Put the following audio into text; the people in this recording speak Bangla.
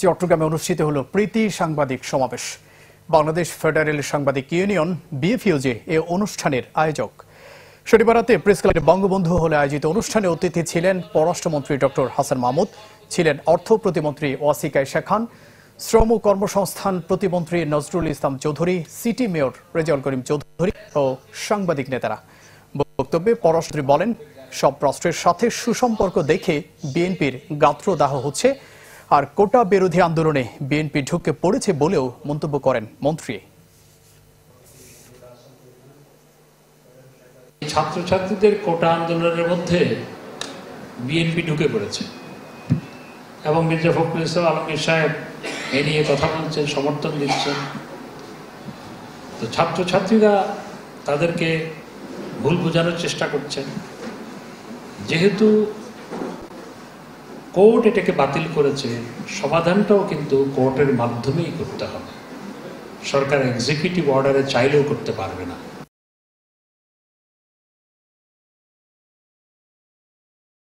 চট্টগ্রামে অনুষ্ঠিত হলো প্রীতি সাংবাদিক সমাবেশ। বাংলাদেশ ফেডারেল সাংবাদিক ইউনিয়ন বিএফইউজে এ অনুষ্ঠানের আয়োজক। শনিবার রাতে প্রেস ক্লাবে বঙ্গবন্ধু হলে আয়োজিত অনুষ্ঠানে অতিথি ছিলেন পররাষ্ট্রমন্ত্রী ডক্টর হাসান মাহমুদ, ছিলেন অর্থ প্রতিমন্ত্রী ওয়াসিক আয়েশা খান, শ্রম কর্মসংস্থান প্রতিমন্ত্রী নজরুল ইসলাম চৌধুরী, সিটি মেয়র রেজাউল করিম চৌধুরী ও সাংবাদিক নেতারা। বক্তব্যে পররাষ্ট্রমন্ত্রী বলেন, সব রাষ্ট্রের সাথে সুসম্পর্ক দেখে বিএনপির গাত্রদাহ হচ্ছে, আর কোটা বিরোধী আন্দোলনে বিএনপি ঢুকে পড়েছে বলেও মন্তব্য করেন মন্ত্রী। ছাত্রছাত্রীদের কোটা আন্দোলনের মধ্যে বিএনপি ঢুকে পড়েছে এবং মির্জা ফখরুল ইসলাম আলমগীর সাহেব এ নিয়ে কথা বলছেন, সমর্থন দিচ্ছেন। তো ছাত্রছাত্রীরা তাদেরকে ভুল বোঝানোর চেষ্টা করছেন। যেহেতু কোর্ট এটাকে বাতিল করেছে, সমাধানটাও কিন্তু কোর্টের মাধ্যমেই করতে হবে। সরকার এক্সিকিউটিভ অর্ডারে চাইলেও করতে পারবে না।